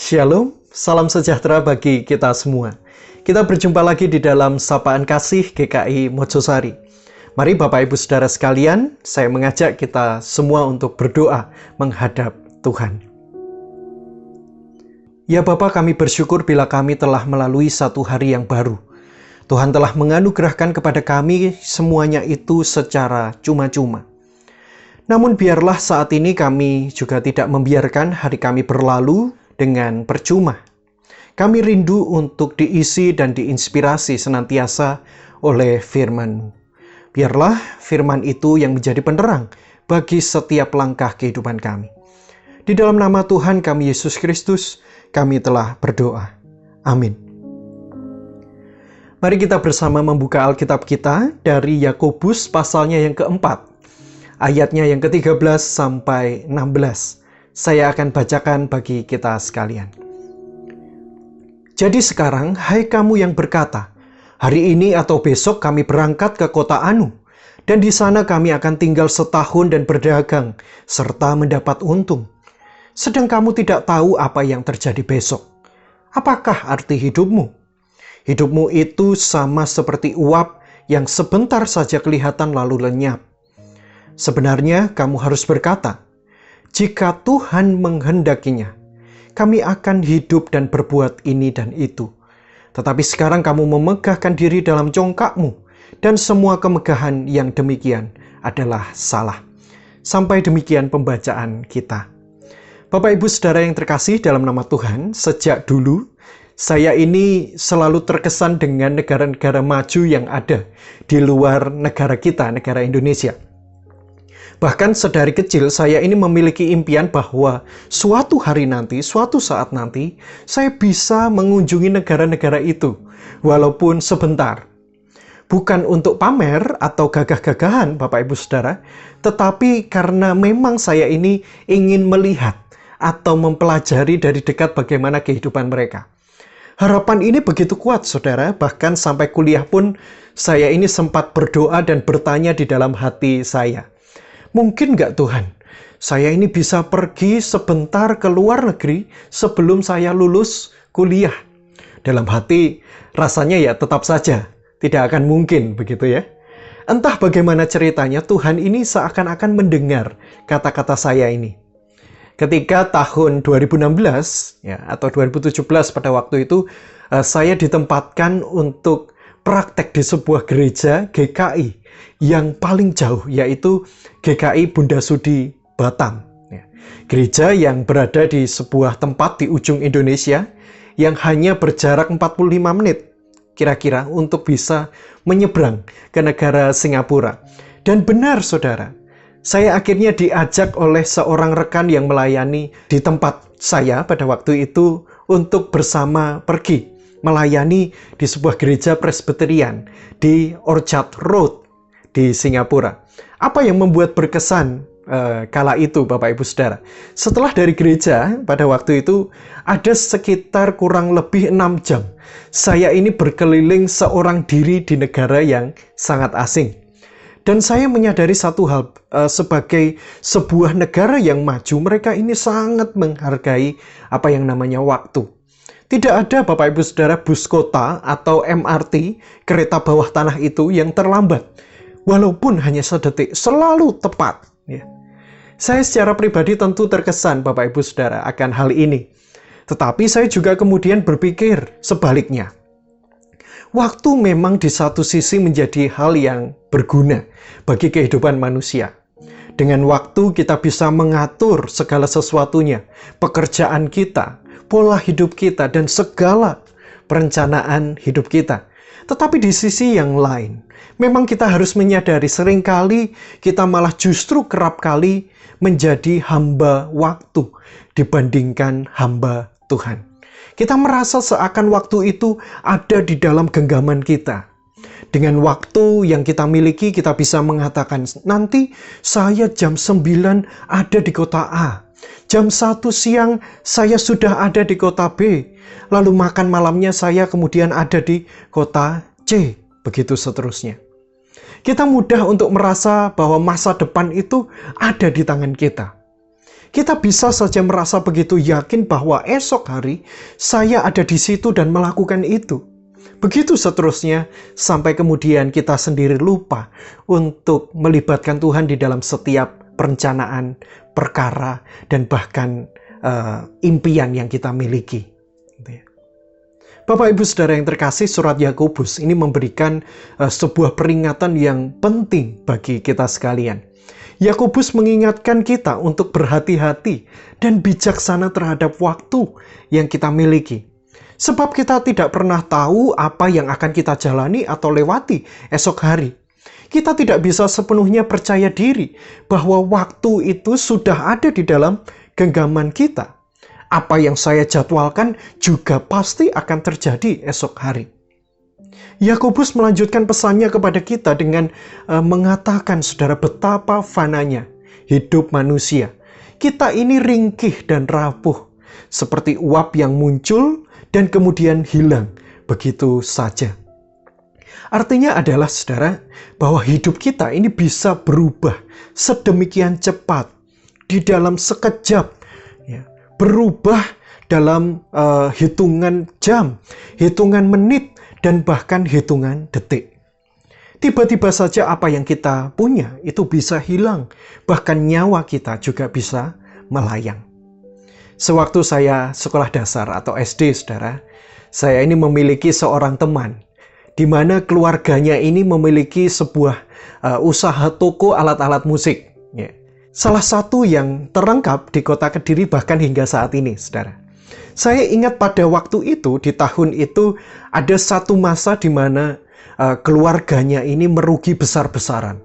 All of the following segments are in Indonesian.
Shalom, salam sejahtera bagi kita semua. Kita berjumpa lagi di dalam Sapaan Kasih GKI Mojosari. Mari Bapak Ibu Saudara sekalian, saya mengajak kita semua untuk berdoa menghadap Tuhan. Ya Bapa, kami bersyukur bila kami telah melalui satu hari yang baru. Tuhan telah menganugerahkan kepada kami semuanya itu secara cuma-cuma. Namun biarlah saat ini kami juga tidak membiarkan hari kami berlalu dengan percuma. Kami rindu untuk diisi dan diinspirasi senantiasa oleh firman-Mu. Biarlah firman itu yang menjadi penerang bagi setiap langkah kehidupan kami. Di dalam nama Tuhan kami Yesus Kristus, kami telah berdoa. Amin. Mari kita bersama membuka Alkitab kita dari Yakobus pasalnya yang keempat, ayatnya yang ke-13 sampai 16. Saya akan bacakan bagi kita sekalian. Jadi sekarang, hai kamu yang berkata, hari ini atau besok kami berangkat ke kota Anu, dan di sana kami akan tinggal setahun dan berdagang, serta mendapat untung. Sedang kamu tidak tahu apa yang terjadi besok. Apakah arti hidupmu? Hidupmu itu sama seperti uap yang sebentar saja kelihatan lalu lenyap. Sebenarnya kamu harus berkata, jika Tuhan menghendakinya, kami akan hidup dan berbuat ini dan itu. Tetapi sekarang kamu memegahkan diri dalam congkakmu, dan semua kemegahan yang demikian adalah salah. Sampai demikian pembacaan kita. Bapak Ibu Saudara yang terkasih dalam nama Tuhan, sejak dulu saya ini selalu terkesan dengan negara-negara maju yang ada di luar negara kita, negara Indonesia. Bahkan sedari kecil saya ini memiliki impian bahwa suatu hari nanti, suatu saat nanti, saya bisa mengunjungi negara-negara itu, walaupun sebentar. Bukan untuk pamer atau gagah-gagahan Bapak Ibu Saudara, tetapi karena memang saya ini ingin melihat atau mempelajari dari dekat bagaimana kehidupan mereka. Harapan ini begitu kuat Saudara, bahkan sampai kuliah pun saya ini sempat berdoa dan bertanya di dalam hati saya. Mungkin nggak Tuhan, saya ini bisa pergi sebentar ke luar negeri sebelum saya lulus kuliah. Dalam hati rasanya ya tetap saja, tidak akan mungkin begitu ya. Entah bagaimana ceritanya Tuhan ini seakan-akan mendengar kata-kata saya ini. Ketika tahun 2016 ya, atau 2017 pada waktu itu, saya ditempatkan untuk praktek di sebuah gereja GKI yang paling jauh, yaitu GKI Bunda Sudi Batam. Gereja yang berada di sebuah tempat di ujung Indonesia yang hanya berjarak 45 menit kira-kira untuk bisa menyeberang ke negara Singapura. Dan benar saudara, saya akhirnya diajak oleh seorang rekan yang melayani di tempat saya pada waktu itu untuk bersama pergi melayani di sebuah gereja Presbyterian di Orchard Road di Singapura. Apa yang membuat berkesan kala itu Bapak Ibu Saudara? Setelah dari gereja pada waktu itu ada sekitar kurang lebih 6 jam. Saya ini berkeliling seorang diri di negara yang sangat asing. Dan saya menyadari satu hal, sebagai sebuah negara yang maju, mereka ini sangat menghargai apa yang namanya waktu. Tidak ada Bapak Ibu Saudara bus kota atau MRT, kereta bawah tanah itu yang terlambat. Walaupun hanya sedetik, selalu tepat. Ya. Saya secara pribadi tentu terkesan Bapak Ibu Saudara akan hal ini. Tetapi saya juga kemudian berpikir sebaliknya. Waktu memang di satu sisi menjadi hal yang berguna bagi kehidupan manusia. Dengan waktu kita bisa mengatur segala sesuatunya, pekerjaan kita, pola hidup kita, dan segala perencanaan hidup kita. Tetapi di sisi yang lain, memang kita harus menyadari seringkali kita malah justru kerap kali menjadi hamba waktu dibandingkan hamba Tuhan. Kita merasa seakan waktu itu ada di dalam genggaman kita. Dengan waktu yang kita miliki, kita bisa mengatakan, nanti saya jam 9 ada di kota A. Jam 1 siang saya sudah ada di kota B. Lalu makan malamnya saya kemudian ada di kota C. Begitu seterusnya. Kita mudah untuk merasa bahwa masa depan itu ada di tangan kita. Kita bisa saja merasa begitu yakin bahwa esok hari saya ada di situ dan melakukan itu. Begitu seterusnya, sampai kemudian kita sendiri lupa untuk melibatkan Tuhan di dalam setiap perencanaan, perkara, dan bahkan impian yang kita miliki. Bapak Ibu Saudara yang terkasih, surat Yakobus ini memberikan sebuah peringatan yang penting bagi kita sekalian. Yakobus mengingatkan kita untuk berhati-hati dan bijaksana terhadap waktu yang kita miliki. Sebab kita tidak pernah tahu apa yang akan kita jalani atau lewati esok hari. Kita tidak bisa sepenuhnya percaya diri bahwa waktu itu sudah ada di dalam genggaman kita. Apa yang saya jadwalkan juga pasti akan terjadi esok hari. Yakobus melanjutkan pesannya kepada kita dengan mengatakan, saudara, betapa fananya hidup manusia. Kita ini ringkih dan rapuh, seperti uap yang muncul dan kemudian hilang begitu saja. Artinya adalah, saudara, bahwa hidup kita ini bisa berubah sedemikian cepat di dalam sekejap. Berubah dalam hitungan jam, hitungan menit, dan bahkan hitungan detik. Tiba-tiba saja apa yang kita punya itu bisa hilang, bahkan nyawa kita juga bisa melayang. Sewaktu saya sekolah dasar atau SD, saudara, saya ini memiliki seorang teman, di mana keluarganya ini memiliki sebuah usaha toko alat-alat musik. Salah satu yang terlengkap di kota Kediri bahkan hingga saat ini, saudara. Saya ingat pada waktu itu, di tahun itu, ada satu masa di mana keluarganya ini merugi besar-besaran.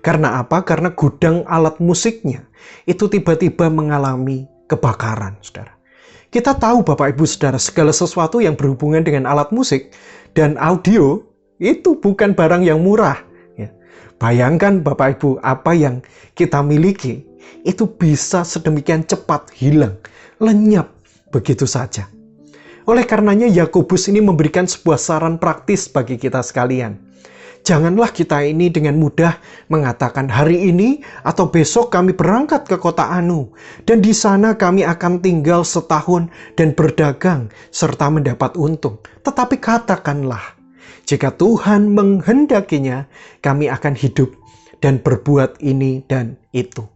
Karena apa? Karena gudang alat musiknya itu tiba-tiba mengalami kebakaran, saudara. Kita tahu, Bapak Ibu Saudara, segala sesuatu yang berhubungan dengan alat musik dan audio itu bukan barang yang murah. Bayangkan Bapak Ibu, apa yang kita miliki itu bisa sedemikian cepat hilang, lenyap begitu saja. Oleh karenanya Yakobus ini memberikan sebuah saran praktis bagi kita sekalian. Janganlah kita ini dengan mudah mengatakan, hari ini atau besok kami berangkat ke kota Anu, dan di sana kami akan tinggal setahun dan berdagang serta mendapat untung. Tetapi katakanlah, jika Tuhan menghendakinya, kami akan hidup dan berbuat ini dan itu.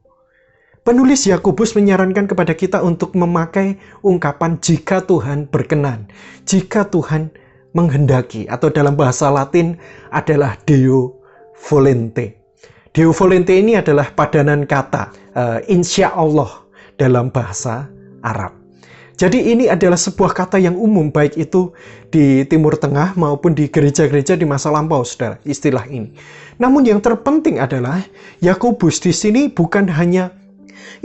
Penulis Yakobus menyarankan kepada kita untuk memakai ungkapan jika Tuhan berkenan, jika Tuhan menghendaki, atau dalam bahasa Latin adalah Deo volente. Deo volente ini adalah padanan kata insya Allah dalam bahasa Arab. Jadi ini adalah sebuah kata yang umum, baik itu di Timur Tengah maupun di gereja-gereja di masa lampau, saudara, istilah ini. Namun yang terpenting adalah Yakobus di sini bukan hanya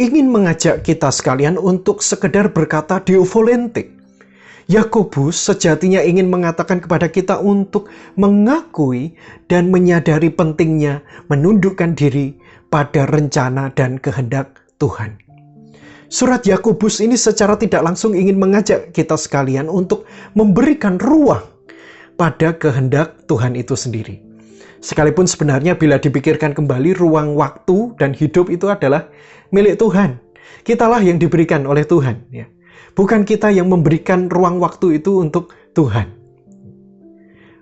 ingin mengajak kita sekalian untuk sekedar berkata Deo volente. Yakobus sejatinya ingin mengatakan kepada kita untuk mengakui dan menyadari pentingnya menundukkan diri pada rencana dan kehendak Tuhan. Surat Yakobus ini secara tidak langsung ingin mengajak kita sekalian untuk memberikan ruang pada kehendak Tuhan itu sendiri. Sekalipun sebenarnya bila dipikirkan kembali, ruang waktu dan hidup itu adalah milik Tuhan. Kitalah yang diberikan oleh Tuhan, ya. Bukan kita yang memberikan ruang waktu itu untuk Tuhan.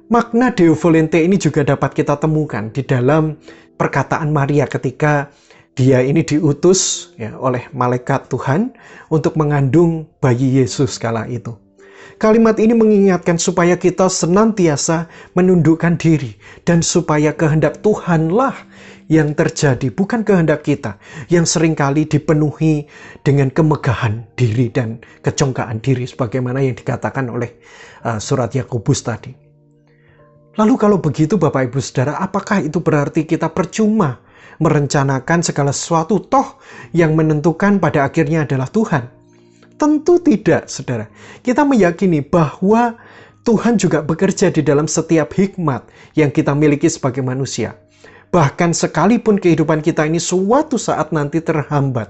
Makna Deo volente ini juga dapat kita temukan di dalam perkataan Maria ketika dia ini diutus oleh malaikat Tuhan untuk mengandung bayi Yesus kala itu. Kalimat ini mengingatkan supaya kita senantiasa menundukkan diri dan supaya kehendak Tuhanlah yang terjadi, bukan kehendak kita yang seringkali dipenuhi dengan kemegahan diri dan kecongkaan diri sebagaimana yang dikatakan oleh surat Yakobus tadi. Lalu kalau begitu Bapak Ibu Saudara, apakah itu berarti kita percuma merencanakan segala sesuatu, toh yang menentukan pada akhirnya adalah Tuhan? Tentu tidak, saudara. Kita meyakini bahwa Tuhan juga bekerja di dalam setiap hikmat yang kita miliki sebagai manusia. Bahkan sekalipun kehidupan kita ini suatu saat nanti terhambat,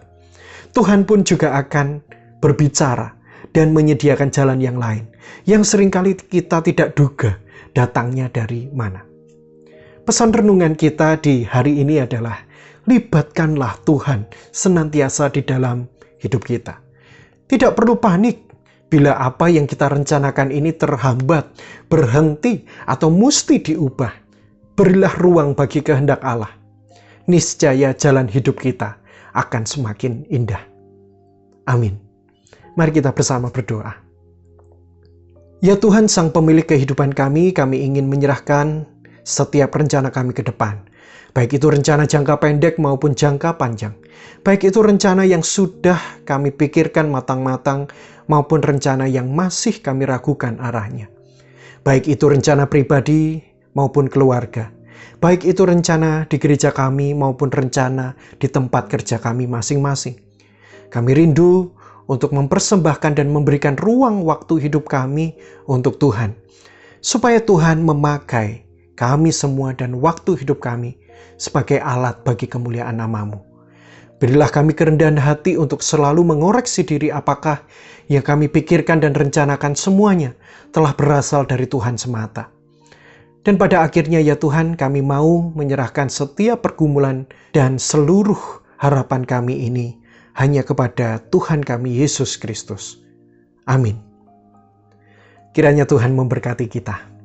Tuhan pun juga akan berbicara dan menyediakan jalan yang lain, yang seringkali kita tidak duga datangnya dari mana. Pesan renungan kita di hari ini adalah, libatkanlah Tuhan senantiasa di dalam hidup kita. Tidak perlu panik bila apa yang kita rencanakan ini terhambat, berhenti, atau mesti diubah. Berilah ruang bagi kehendak Allah. Niscaya jalan hidup kita akan semakin indah. Amin. Mari kita bersama berdoa. Ya Tuhan, Sang Pemilik kehidupan kami ingin menyerahkan setiap rencana kami ke depan. Baik itu rencana jangka pendek maupun jangka panjang. Baik itu rencana yang sudah kami pikirkan matang-matang maupun rencana yang masih kami ragukan arahnya. Baik itu rencana pribadi maupun keluarga. Baik itu rencana di gereja kami maupun rencana di tempat kerja kami masing-masing. Kami rindu untuk mempersembahkan dan memberikan ruang waktu hidup kami untuk Tuhan. Supaya Tuhan memakai kami semua dan waktu hidup kami sebagai alat bagi kemuliaan nama-Mu. Berilah kami kerendahan hati untuk selalu mengoreksi diri apakah yang kami pikirkan dan rencanakan semuanya telah berasal dari Tuhan semata. Dan pada akhirnya ya Tuhan, kami mau menyerahkan setiap pergumulan dan seluruh harapan kami ini hanya kepada Tuhan kami Yesus Kristus. Amin. Kiranya Tuhan memberkati kita.